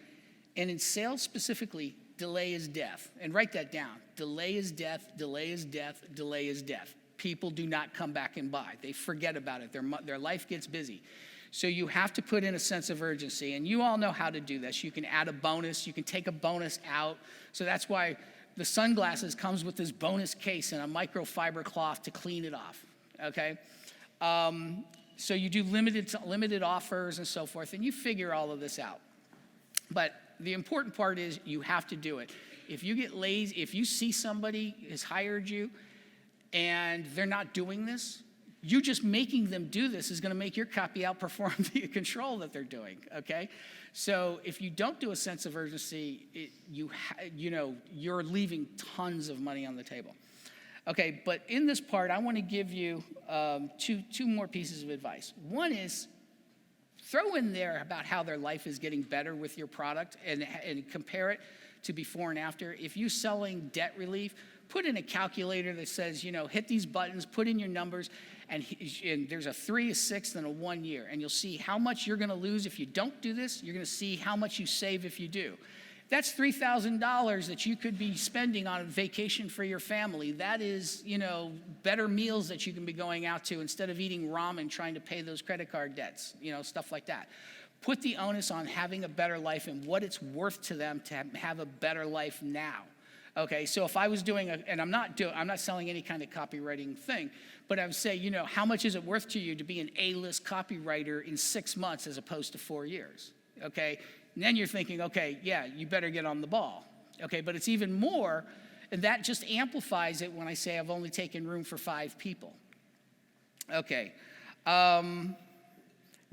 and in sales specifically, delay is death. And write that down. Delay is death, delay is death, delay is death. People do not come back and buy. They forget about it. Their life gets busy. So you have to put in a sense of urgency. And you all know how to do this. You can add a bonus. You can take a bonus out. So that's why the sunglasses comes with this bonus case and a microfiber cloth to clean it off. Okay? So you do limited offers and so forth. And you figure all of this out. But the important part is you have to do it. If you get lazy, if you see somebody has hired you and they're not doing this, you just making them do this is going to make your copy outperform the control that they're doing, okay? So if you don't do a sense of urgency, you're leaving tons of money on the table. Okay, but in this part, I want to give you two more pieces of advice. One is, throw in there about how their life is getting better with your product and compare it to before and after. If you're selling debt relief, put in a calculator that says, hit these buttons, put in your numbers, and there's a 3, a 6, and a 1 year. And you'll see how much you're going to lose if you don't do this. You're going to see how much you save if you do. That's $3,000 that you could be spending on a vacation for your family. That is, better meals that you can be going out to instead of eating ramen trying to pay those credit card debts, stuff like that. Put the onus on having a better life and what it's worth to them to have a better life now. Okay, so if I was doing and I'm not selling any kind of copywriting thing, but I would say, how much is it worth to you to be an A-list copywriter in 6 months as opposed to 4 years? Okay, and then you're thinking, okay, yeah, you better get on the ball. Okay, but it's even more And that just amplifies it when I say I've only taken room for 5 people. Okay. Now I'm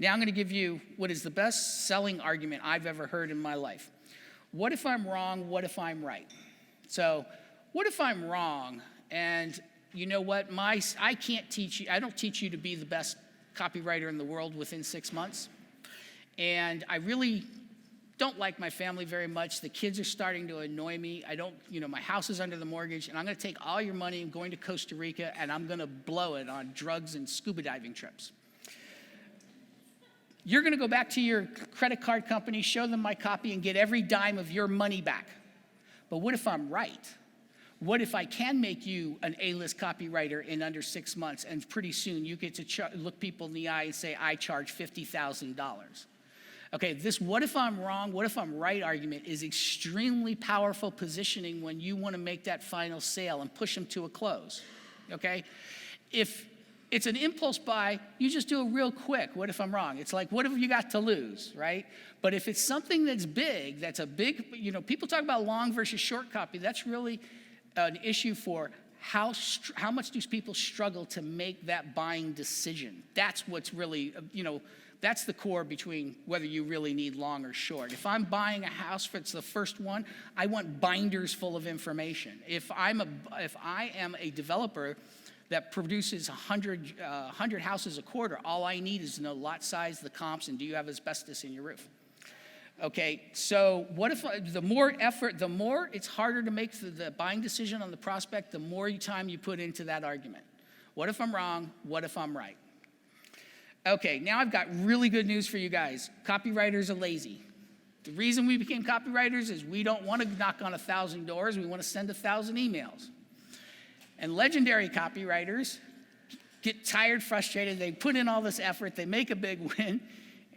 going to give you what is the best selling argument I've ever heard in my life. What if I'm wrong? What if I'm right? So, what if I'm wrong? And you know what? I can't teach you. I don't teach you to be the best copywriter in the world within 6 months. And I really don't like my family very much. The kids are starting to annoy me. My house is under the mortgage, and I'm going to take all your money. I'm going to Costa Rica, and I'm going to blow it on drugs and scuba diving trips. You're going to go back to your credit card company, show them my copy, and get every dime of your money back. But what if I'm right? What if I can make you an A-list copywriter in under 6 months, and pretty soon you get to look people in the eye and say, I charge $50,000. Okay, this what if I'm wrong, what if I'm right argument is extremely powerful positioning when you want to make that final sale and push them to a close, okay? If it's an impulse buy, you just do it real quick. What if I'm wrong? It's like, what have you got to lose, right? But if it's something that's big, people talk about long versus short copy. That's really an issue for how much do people struggle to make that buying decision. That's what's really, that's the core between whether you really need long or short. If I'm buying a house, if it's the first one, I want binders full of information. If I am a developer that produces 100 houses a quarter, all I need is to know lot size, the comps, and do you have asbestos in your roof? Okay, so what if the more effort, the more it's harder to make the buying decision on the prospect, the more time you put into that argument. What if I'm wrong? What if I'm right? Okay, now I've got really good news for you guys. Copywriters are lazy. The reason we became copywriters is we don't want to knock on 1,000 doors. We want to send 1,000 emails. And legendary copywriters get tired, frustrated. They put in all this effort. They make a big win.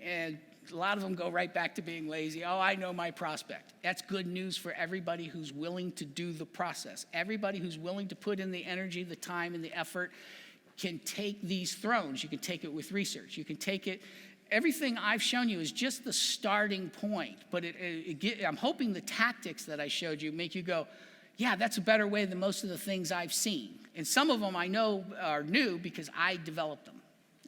And a lot of them go right back to being lazy. Oh, I know my prospect. That's good news for everybody who's willing to do the process. Everybody who's willing to put in the energy, the time, and the effort can take these thrones. You can take it with research. You can take it. Everything I've shown you is just the starting point. But I'm hoping the tactics that I showed you make you go, yeah, that's a better way than most of the things I've seen. And some of them I know are new because I developed them.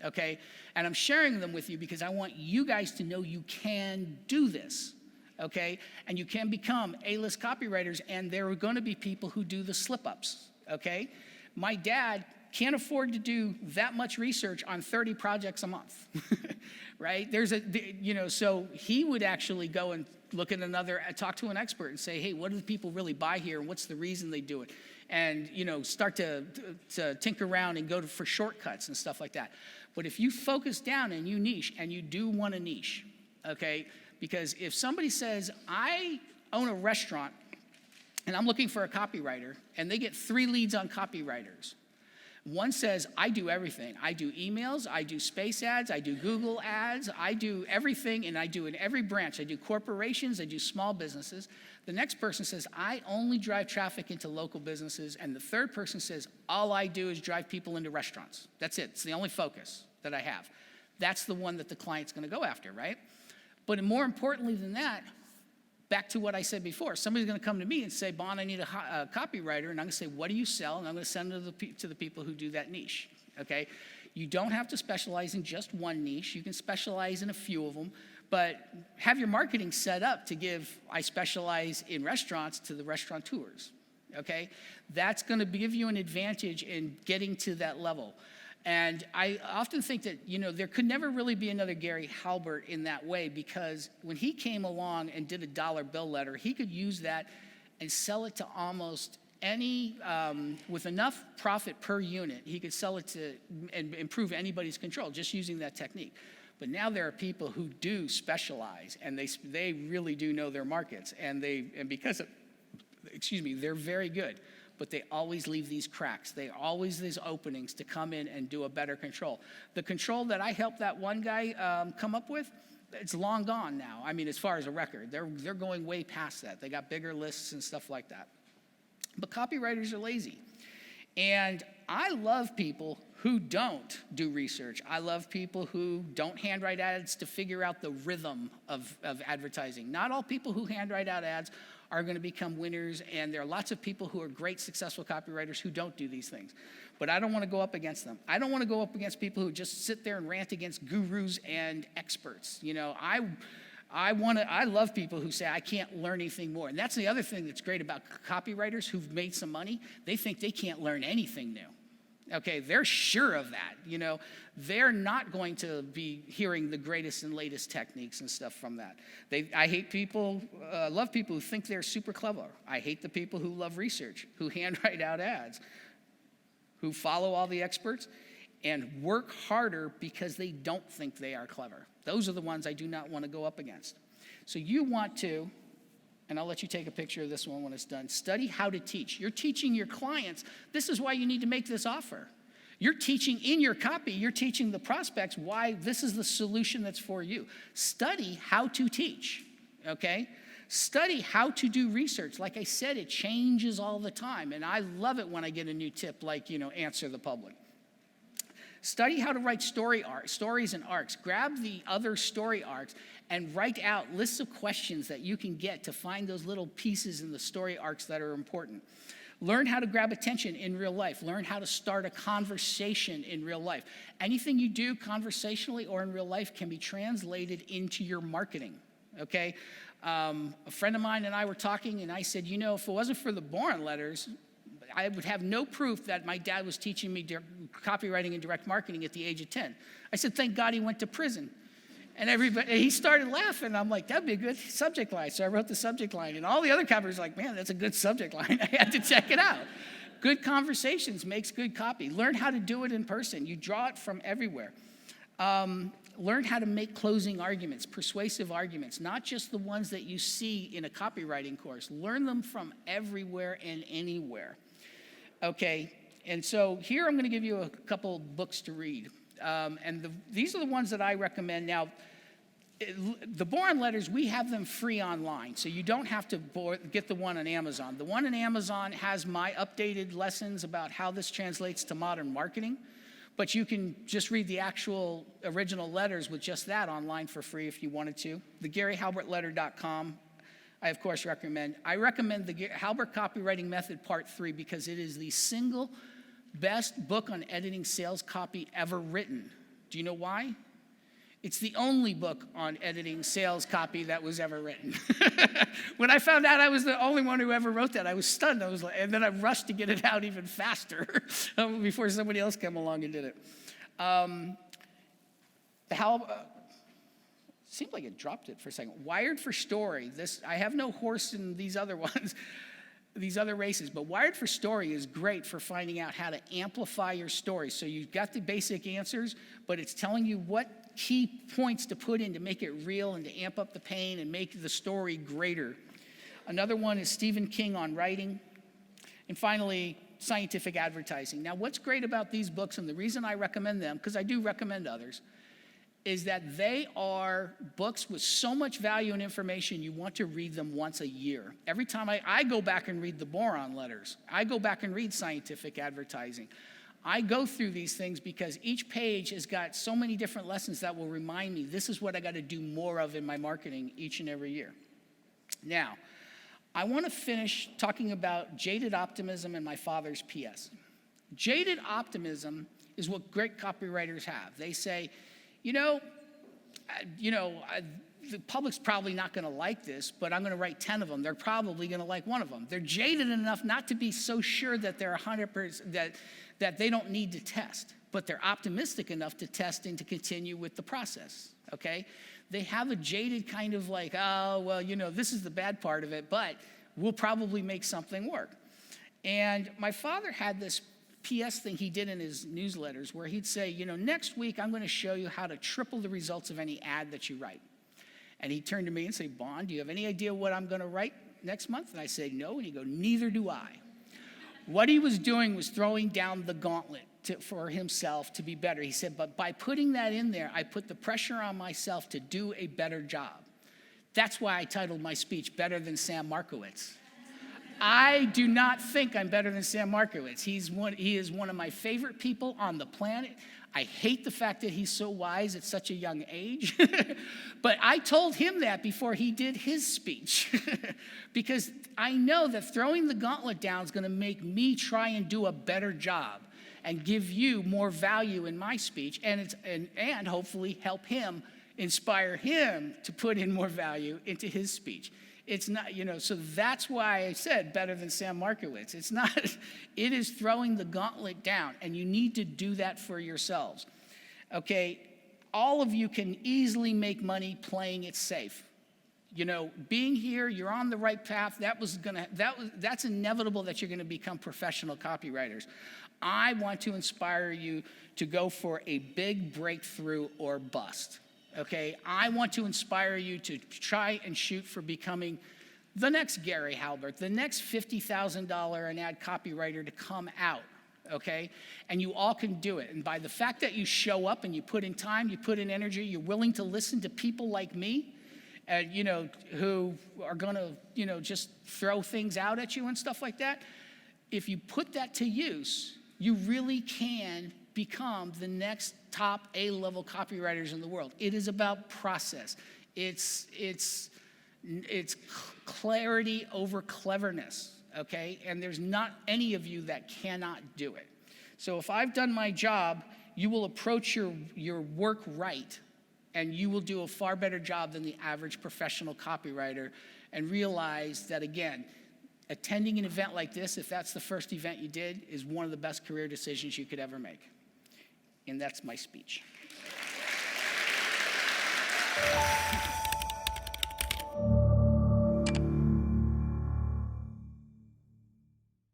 Okay, and I'm sharing them with you because I want you guys to know you can do this, okay? And you can become A-list copywriters, and there are going to be people who do the slip-ups, okay? My dad can't afford to do that much research on 30 projects a month, right? So he would actually go and look at talk to an expert and say, hey, what do the people really buy here, and what's the reason they do it? And, start to tinker around and go for shortcuts and stuff like that. But if you focus down and you niche, and you do want a niche, okay? Because if somebody says, I own a restaurant, and I'm looking for a copywriter, and they get 3 leads on copywriters. One says, I do everything. I do emails, I do space ads, I do Google ads, I do everything, and I do in every branch. I do corporations, I do small businesses. The next person says, I only drive traffic into local businesses. And the third person says, all I do is drive people into restaurants. That's it. It's the only focus that I have. That's the one that the client's going to go after, right? But more importantly than that, back to what I said before, somebody's going to come to me and say, Bon, I need a copywriter, and I'm going to say, what do you sell? And I'm going to send them to the people who do that niche, okay? You don't have to specialize in just one niche. You can specialize in a few of them, but have your marketing set up to give, I specialize in restaurants to the restaurateurs, okay? That's going to give you an advantage in getting to that level. And I often think that, there could never really be another Gary Halbert in that way, because when he came along and did a dollar bill letter, he could use that and sell it to almost any, with enough profit per unit, he could sell it to and improve anybody's control just using that technique. But now there are people who do specialize, and they really do know their markets, and they're very good. But they always leave these cracks. They always these openings to come in and do a better control. The control that I helped that one guy come up with, it's long gone now. I mean, as far as a record, they're going way past that. They got bigger lists and stuff like that. But copywriters are lazy. And I love people who don't do research. I love people who don't handwrite ads to figure out the rhythm of advertising. Not all people who handwrite out ads are going to become winners, and there are lots of people who are great, successful copywriters who don't do these things. But I don't want to go up against them. I don't want to go up against people who just sit there and rant against gurus and experts. You know, I love people who say, I can't learn anything more. And that's the other thing that's great about copywriters who've made some money. They think they can't learn anything new. Okay, they're sure of that. You know, they're not going to be hearing the greatest and latest techniques and stuff from that. I hate people, love people who think they're super clever. I hate the people who love research, who handwrite out ads, who follow all the experts and work harder because they don't think they are clever. Those are the ones I do not want to go up against. So you want to, and I'll let you take a picture of this one when it's done, study how to teach. You're teaching your clients. This is why you need to make this offer. You're teaching in your copy, you're teaching the prospects why this is the solution that's for you. Study how to teach, okay? Study how to do research. Like I said, it changes all the time, and I love it when I get a new tip like, you know, answer the public. Study how to write stories and arcs. Grab the other story arcs and write out lists of questions that you can get to find those little pieces in the story arcs that are important. Learn how to grab attention in real life. Learn how to start a conversation in real life. Anything you do conversationally or in real life can be translated into your marketing, okay? A friend of mine and I were talking, and I said, you know, if it wasn't for the Boron letters, I would have no proof that my dad was teaching me copywriting and direct marketing at the age of 10. I said, thank God he went to prison. And he started laughing. I'm like, that'd be a good subject line. So I wrote the subject line. And all the other copywriters were like, man, that's a good subject line. I had to check it out. Good conversations makes good copy. Learn how to do it in person. You draw it from everywhere. Learn how to make closing arguments, persuasive arguments, not just the ones that you see in a copywriting course. Learn them from everywhere and anywhere. Okay, and so here I'm going to give you a couple books to read. These are the ones that I recommend. Now, the Boron letters, we have them free online, so you don't have to get the one on Amazon. The one on Amazon has my updated lessons about how this translates to modern marketing, but you can just read the actual original letters with just that online for free if you wanted to. The GaryHalbertLetter.com. I, of course, recommend. I recommend the Halbert Copywriting Method Part 3 because it is the single best book on editing sales copy ever written. Do you know why? It's the only book on editing sales copy that was ever written. When I found out I was the only one who ever wrote that, I was stunned. And then I rushed to get it out even faster before somebody else came along and did it. Seemed like it dropped it for a second. Wired for Story. I have no horse in these other ones, these other races, but Wired for Story is great for finding out how to amplify your story. So you've got the basic answers, but it's telling you what key points to put in to make it real and to amp up the pain and make the story greater. Another one is Stephen King on writing. And finally, Scientific Advertising. Now, what's great about these books, and the reason I recommend them, because I do recommend others, is that they are books with so much value and information, you want to read them once a year. Every time I go back and read the Boron letters, I go back and read Scientific Advertising. I go through these things because each page has got so many different lessons that will remind me this is what I got to do more of in my marketing each and every year. Now, I want to finish talking about jaded optimism and my father's PS. Jaded optimism is what great copywriters have. They say, the public's probably not going to like this, but I'm going to write 10 of them. They're probably going to like one of them. They're jaded enough not to be so sure that they're 100%, that they don't need to test, but they're optimistic enough to test and to continue with the process, okay? They have a jaded kind of like, oh, well, this is the bad part of it, but we'll probably make something work. And my father had this PS thing he did in his newsletters where he'd say, next week I'm going to show you how to triple the results of any ad that you write. And he'd turn to me and say, Bon, do you have any idea what I'm going to write next month? And I say, no. And he'd go, neither do I. What he was doing was throwing down the gauntlet for himself to be better. He said, but by putting that in there, I put the pressure on myself to do a better job. That's why I titled my speech, Better Than Sam Markowitz. I do not think I'm better than Sam Markowitz. He is one of my favorite people on the planet. I hate the fact that he's so wise at such a young age. But I told him that before he did his speech. Because I know that throwing the gauntlet down is going to make me try and do a better job and give you more value in my speech, and hopefully help him, inspire him to put in more value into his speech. It's not, so that's why I said better than Sam Markowitz. It's not, it is throwing the gauntlet down, and you need to do that for yourselves. Okay, all of you can easily make money playing it safe. Being here, you're on the right path. That's inevitable that you're gonna become professional copywriters. I want to inspire you to go for a big breakthrough or bust. Okay, I want to inspire you to try and shoot for becoming the next Gary Halbert, the next $50,000 an ad copywriter to come out, okay? And you all can do it. And by the fact that you show up and you put in time, you put in energy, you're willing to listen to people like me, who are gonna, just throw things out at you and stuff like that. If you put that to use, you really can become the next top A-level copywriters in the world. It is about process. It's clarity over cleverness, okay? And there's not any of you that cannot do it. So if I've done my job, you will approach your work right, and you will do a far better job than the average professional copywriter, and realize that, again, attending an event like this, if that's the first event you did, is one of the best career decisions you could ever make. And that's my speech.